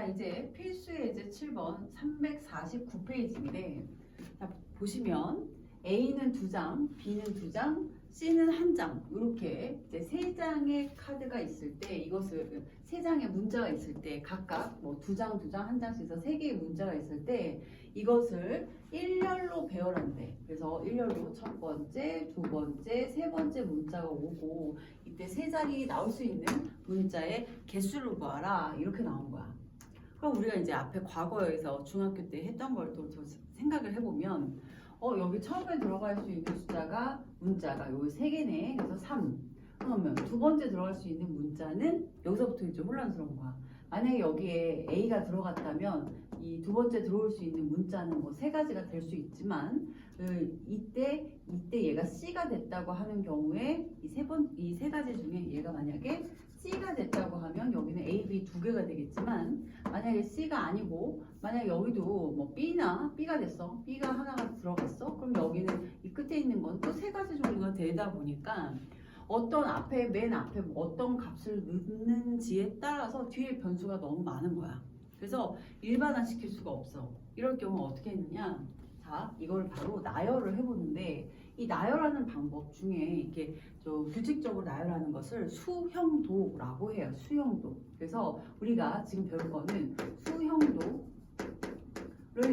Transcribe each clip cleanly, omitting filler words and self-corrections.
이제 필수 예제 7번 349페이지인데, 자, 보시면 A는 2장, B는 2장, C는 1장, 이렇게 이제 3장의 카드가 있을 때, 이것을 3장의 문자가 있을 때, 각각 뭐 2장, 1장씩 해서 3개의 문자가 있을 때, 이것을 일렬로 배열한대. 그래서 일렬로 첫 번째, 두 번째, 세 번째 문자가 오고, 이때 세 자리 나올 수 있는 문자의 개수를 구하라, 이렇게 나온 거야. 그럼 우리가 이제 앞에 과거에서 중학교 때 했던 걸 또 생각을 해보면, 여기 처음에 들어갈 수 있는 숫자가 문자가 요 3개네. 그래서 3. 그러면 두 번째 들어갈 수 있는 문자는 여기서부터 이제 혼란스러운 거야. 만약에 여기에 A가 들어갔다면 이 두 번째 들어올 수 있는 문자는 뭐 3가지가 될 수 있지만, 이때 얘가 C가 됐다고 하는 경우에 이 세 가지 중에 얘가 만약에 C가 됐다고 하면 여기는 A, B 2개가 되겠지만, 만약에 C가 아니고 만약에 여기도 뭐 B가 됐어. B가 하나가 들어갔어. 그럼 여기는 이 끝에 있는 건 또 3가지 종류가 되다 보니까 맨 앞에 어떤 값을 넣는지에 따라서 뒤에 변수가 너무 많은 거야. 그래서 일반화시킬 수가 없어. 이럴 경우 어떻게 했느냐? 자, 이걸 바로 나열을 해보는데, 이 나열하는 방법 중에 이렇게 규칙적으로 나열하는 것을 수형도라고 해요. 수형도. 그래서 우리가 지금 배울 거는 수형도를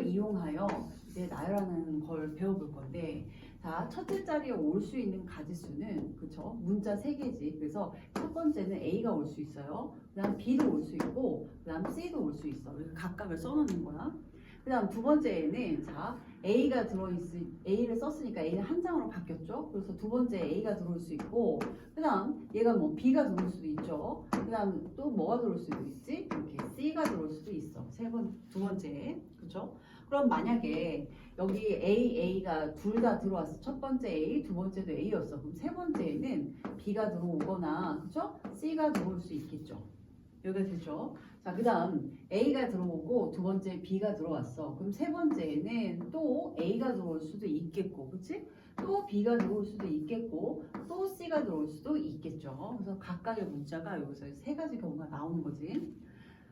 이용하여 이제 나열하는 걸 배워볼 건데, 자, 첫째 자리에 올 수 있는 가지수는, 그쵸? 문자 3개지. 그래서 첫 번째는 A가 올 수 있어요. 그 다음 B도 올 수 있고, 그 다음 C도 올 수 있어. 그래서 각각을 써놓는 거야. 그 다음 두 번째에는, 자, A를 썼으니까 A는 1장으로 바뀌었죠. 그래서 두 번째 A가 들어올 수 있고, 그 다음 얘가 뭐 B가 들어올 수도 있죠. 그 다음 또 뭐가 들어올 수도 있지? 이렇게 C가 들어올 수도 있어. 두 번째. 그쵸? 그럼 만약에 여기 A가 둘 다 들어왔어. 첫 번째 A, 두 번째도 A였어. 그럼 세 번째에는 B가 들어오거나, 그쵸? C가 들어올 수 있겠죠. 여기가 되죠? 자, 그 다음 A가 들어오고 두 번째 B가 들어왔어. 그럼 세 번째에는 또 A가 들어올 수도 있겠고, 그치? 또 B가 들어올 수도 있겠고, 또 C가 들어올 수도 있겠죠. 그래서 각각의 문자가 여기서 3가지 경우가 나오는 거지.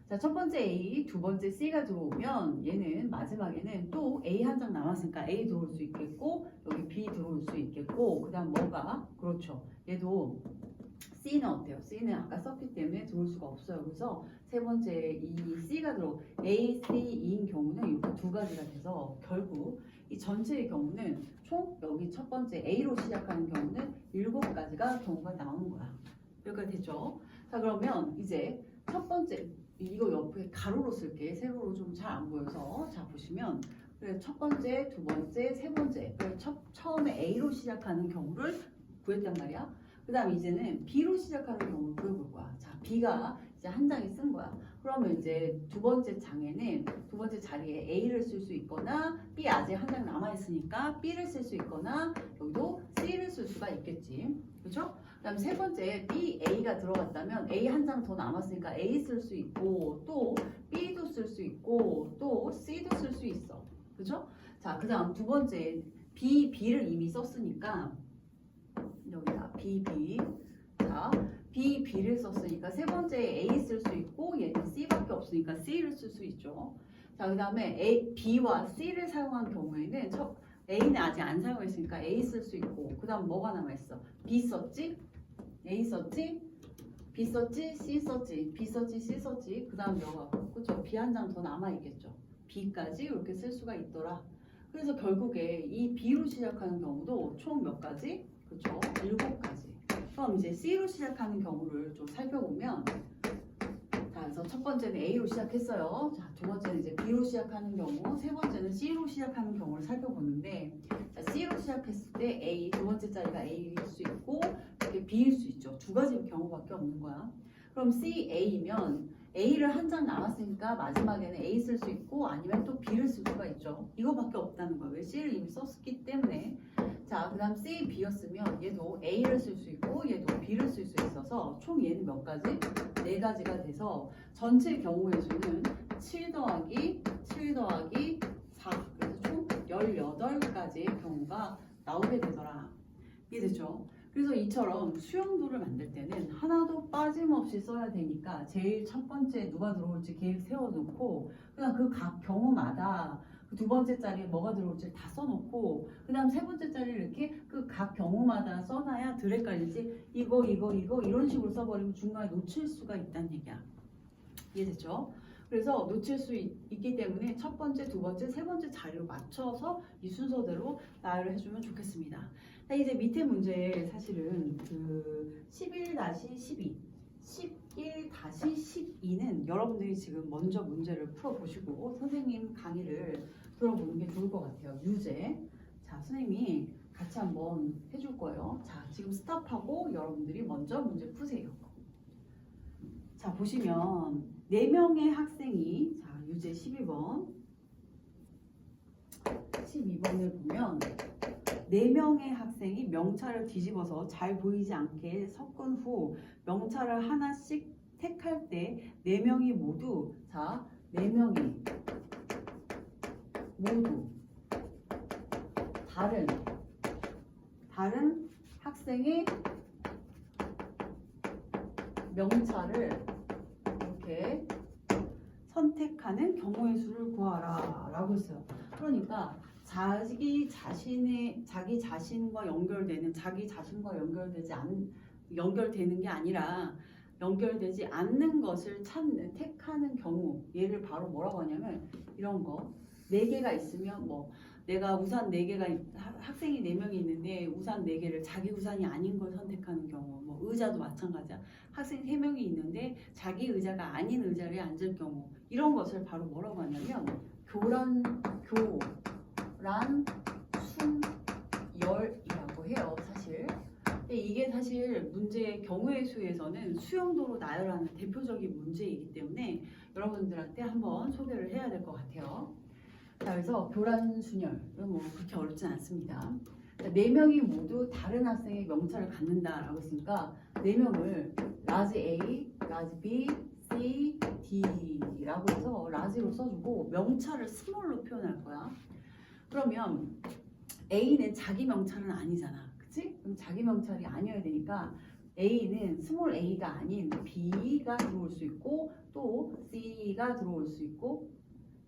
자, 첫 번째 A, 두 번째 C가 들어오면 얘는 마지막에는 또 A 1장 남았으니까 A 들어올 수 있겠고, 여기 B 들어올 수 있겠고, 그 다음 뭐가? 그렇죠. 얘도 C는 어때요? C는 아까 썼기 때문에 들어올 수가 없어요. 그래서 세 번째 이 C가 A, C인 경우는 이렇게 2가지가 돼서 결국 이 전체의 경우는 총 여기 첫 번째 A로 시작하는 경우는 7가지가 경우가 나오는 거야. 여기가 되죠? 자, 그러면 이제 첫 번째 이거 옆에 가로로 쓸게. 세로로 좀 잘 안 보여서. 자, 보시면 첫 번째, 두 번째, 세 번째. 처음에 A로 시작하는 경우를 구했단 말이야. 그 다음 이제는 B로 시작하는 경우를 구해볼 거야. 자, B가 이제 1장에 쓴 거야. 그러면 이제 두 번째 장에는 두 번째 자리에 A를 쓸 수 있거나, B 아직 1장 남아있으니까 B를 쓸 수 있거나, 여기도 C를 쓸 수가 있겠지. 그렇죠? 그 다음 세 번째 A가 들어갔다면 A 1장 더 남았으니까 A 쓸 수 있고, 또 B도 쓸 수 있고, 또 C도 쓸 수 있어. 그렇죠? 자, 그 다음 두 번째 B를 이미 썼으니까 여기다 B. 자, B를 썼으니까 세 번째에 A 쓸 수 있고, 얘는 C밖에 없으니까 C를 쓸 수 있죠. 자, 그 다음에 B와 C를 사용한 경우에는 A는 아직 안 사용했으니까 A 쓸 수 있고, 그 다음 뭐가 남아있어? B 썼지? A 썼지? B 썼지? C 썼지? B 썼지? C 썼지? 그 다음 뭐가? 그쵸? B 1장 더 남아있겠죠. B까지 이렇게 쓸 수가 있더라. 그래서 결국에 이 B로 시작하는 경우도 총 몇 가지? 그쵸? 7가지. 그럼 이제 C로 시작하는 경우를 좀 살펴보면, 자, 그래서 첫 번째는 A로 시작했어요. 자, 두 번째는 이제 B로 시작하는 경우, 세 번째는 C로 시작하는 경우를 살펴보는데, 자, C로 시작했을 때 두 번째 자리가 A일 수 있고, 이렇게 B일 수 있죠. 2가지 경우밖에 없는 거야. 그럼 A이면 A를 1장 남았으니까 마지막에는 A 쓸 수 있고, 아니면 또 B를 쓸 수가 있죠. 이거밖에 없다는 거야. 왜? C를 이미 썼기 때문에. 자, 그 다음 C, B였으면 얘도 A를 쓸 수 있고, 얘도 B를 쓸 수 있어서 총 얘는 몇 가지? 4가지가 돼서 전체 경우의 수는 7 더하기 4. 그래서 총 18가지의 경우가 나오게 되더라. 이해되죠? 그래서 이처럼 수용도를 만들 때는 하나도 빠짐없이 써야 되니까 제일 첫 번째 누가 들어올지 계획 세워놓고 그냥 그 각 경우마다 그 두 번째 자리에 뭐가 들어올지 다 써놓고 그 다음 세 번째 자리를 이렇게 그 각 경우마다 써놔야 덜 헷갈리지 이거 이런 식으로 써버리면 중간에 놓칠 수가 있다는 얘기야. 이해됐죠? 그래서 놓칠 수 있기 때문에 첫 번째, 두 번째, 세 번째 자리로 맞춰서 이 순서대로 나열을 해주면 좋겠습니다. 자, 이제 밑에 문제 사실은 그 11-12, 11-12는 여러분들이 지금 먼저 문제를 풀어보시고 선생님 강의를 들어보는 게 좋을 것 같아요. 유제. 자, 선생님이 같이 한번 해줄 거예요. 자, 지금 스탑하고 여러분들이 먼저 문제 푸세요. 자, 보시면 4명의 학생이 자, 유제 12번 12번을 보면 4명의 학생이 명찰을 뒤집어서 잘 보이지 않게 섞은 후 명찰을 하나씩 택할 때 4명이 모두 자, 4명이 모두 다른 학생의 명찰을 이렇게 선택하는 경우의 수를 구하라 라고 했어요. 그러니까 자기 자신과 연결되는 연결되는 게 아니라 연결되지 않는 것을 택하는 경우 얘를 바로 뭐라고 하냐면 이런 거 4개가 있으면 뭐 내가 우산 4개가 학생이 4명이 있는데 우산 4개를 자기 우산이 아닌 걸 선택하는 경우 뭐 의자도 마찬가지야. 학생 3명이 있는데 자기 의자가 아닌 의자에 앉을 경우 이런 것을 바로 뭐라고 하냐면 교란 순열이라고 해요. 사실 근데 이게 사실 문제의 경우의 수에서는 수용도로 나열하는 대표적인 문제이기 때문에 여러분들한테 한번 소개를 해야 될 것 같아요. 자, 그래서 교란순열은 뭐 그렇게 어렵진 않습니다. 4명이 모두 다른 학생의 명찰을 갖는다라고 했으니까 4명을 라지 A, 라지 B, C, D라고 해서 라지로 써주고 명찰을 스몰로 표현할 거야. 그러면 A는 자기 명찰은 아니잖아. 그치? 그럼 자기 명찰이 아니어야 되니까 A는 스몰 a가 아닌 B가 들어올 수 있고 또 C가 들어올 수 있고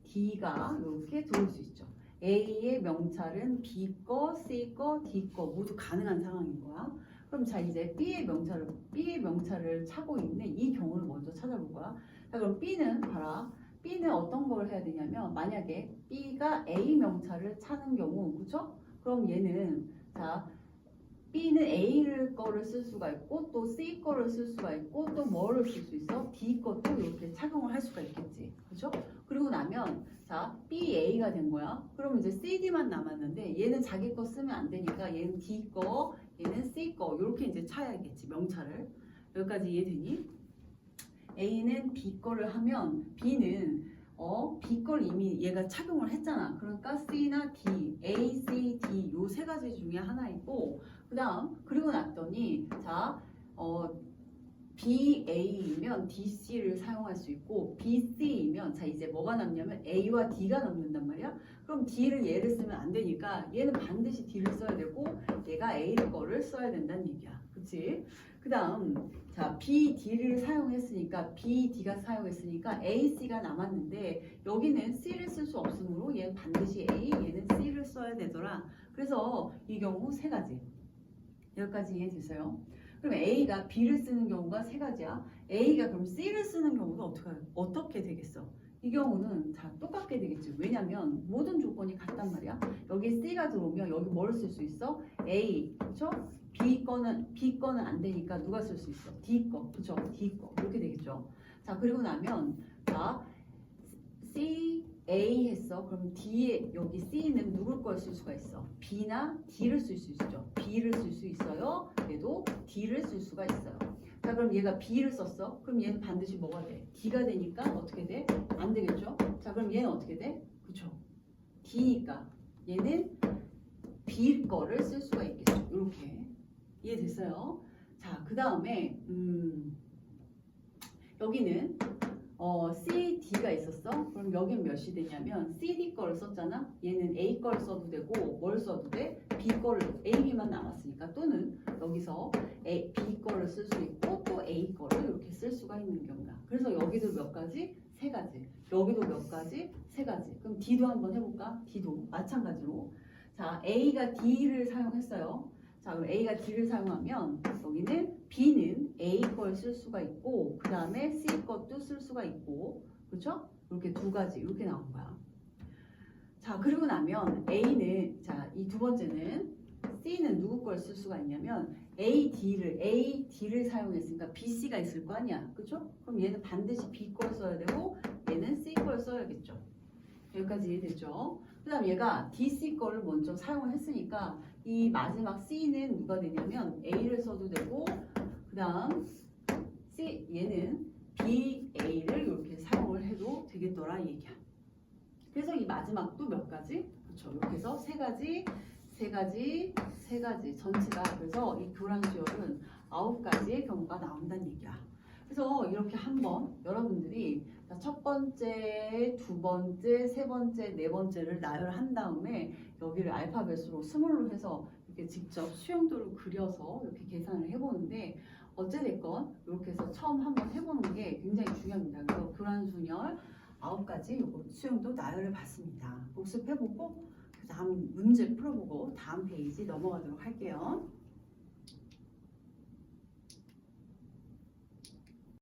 D가 이렇게 들어올 수 있죠. A의 명찰은 B 거, C 거, D 거 모두 가능한 상황인 거야. 그럼 자 이제 B의 명찰을 차고 있는 이 경우를 먼저 찾아볼 거야. 자 그럼 B는 봐라. B는 어떤 걸 해야 되냐면 만약에 B가 A 명찰을 차는 경우 그렇죠? 그럼 얘는 자 B는 A 거를 쓸 수가 있고 또 C 거를 쓸 수가 있고 또 뭐를 쓸 수 있어? D 것도 이렇게 착용을 할 수가 있겠지. 그렇죠? 그리고 나면 자 BA가 된 거야. 그럼 이제 CD만 남았는데 얘는 자기 거 쓰면 안 되니까 얘는 D 거, 얘는 C 거 이렇게 이제 차야겠지 명찰을. 여기까지 이해되니? A는 B 거를 하면 B는 B 걸 이미 얘가 착용을 했잖아. 그러니까 C나 D, A, C, D 요 세 가지 중에 하나이고 그다음 그리고 났더니 자 BA이면 DC를 사용할 수 있고 BC이면 자 이제 뭐가 남냐면 A와 D가 남는단 말이야. 그럼 D를 얘를 쓰면 안 되니까 얘는 반드시 D를 써야 되고 얘가 A 거를 써야 된다는 얘기야. 그치? 그 다음 자 B, D를 사용했으니까 B, D가 사용했으니까 A, C가 남았는데 여기는 C를 쓸 수 없으므로 얘는 반드시 A, 얘는 C를 써야 되더라. 그래서 이 경우 세 가지. 여기까지 이해됐어요? 그럼 A가 B를 쓰는 경우가 세 가지야. A가 그럼 C를 쓰는 경우도 어떻게 되겠어? 이 경우는 다 똑같게 되겠지. 왜냐면 모든 조건이 같단 말이야. 여기 C가 들어오면 여기 뭐를 쓸 수 있어? A, 그렇죠? B 거는 안 되니까 누가 쓸 수 있어? D 거, 그렇죠? D 거 이렇게 되겠죠. 자 그리고 나면 자 C, A 했어. 그럼 D에 여기 C는 누굴 걸 쓸 수가 있어? B나 D를 쓸 수 있죠. B를 쓸 수 있어요. 얘도 D를 쓸 수가 있어요. 자 그럼 얘가 B를 썼어. 그럼 얘는 반드시 뭐가 돼? D가 되니까 어떻게 돼? 안 되겠죠. 자 그럼 얘는 어떻게 돼? 그렇죠. D니까 얘는 B 거를 쓸 수가 있겠죠. 이렇게 이해됐어요? 자 그 다음에 여기는 C, D가 있었어. 그럼 여긴 몇이 되냐면 CD 거를 썼잖아. 얘는 A 거를 써도 되고 뭘 써도 돼? B 거를 A, B만 남았으니까 또는 여기서 B 거를 쓸 수 있고 또 A 거를 이렇게 쓸 수가 있는 경우야. 그래서 여기도 몇 가지? 세 가지. 여기도 몇 가지? 세 가지. 그럼 D도 한번 해볼까? D도 마찬가지로. 자, A가 D를 사용했어요. 자, 그럼 A가 D를 사용하면 여기는 B는 A 걸 쓸 수가 있고 그 다음에 C 것도 쓸 수가 있고 그렇죠? 이렇게 두 가지 이렇게 나온 거야. 자, 그리고 나면 A는 자, 이 두 번째는 C는 누구 걸 쓸 수가 있냐면 A, D를 사용했으니까 B, C가 있을 거 아니야. 그렇죠? 그럼 얘는 반드시 B 걸 써야 되고 얘는 C 걸 써야겠죠. 여기까지 이해됐죠? 그 다음 얘가 DC 거를 먼저 사용을 했으니까 이 마지막 C는 누가 되냐면 A를 써도 되고 그 다음 C 얘는 BA를 이렇게 사용을 해도 되겠더라 이 얘기야. 그래서 이 마지막도 몇 가지? 그렇죠. 이렇게 해서 세 가지 전체가 그래서 이 교란 수열은 9가지의 경우가 나온다는 얘기야. 그래서 이렇게 한번 여러분들이 첫 번째, 두 번째, 세 번째, 네 번째를 나열한 다음에 여기를 알파벳으로 스몰로 해서 이렇게 직접 수용도를 그려서 이렇게 계산을 해보는데 어찌됐건 이렇게 해서 처음 한번 해보는 게 굉장히 중요합니다. 그래서 교란순열 9가지 요거 수용도 나열을 봤습니다. 복습해보고 그 다음 문제 풀어보고 다음 페이지 넘어가도록 할게요.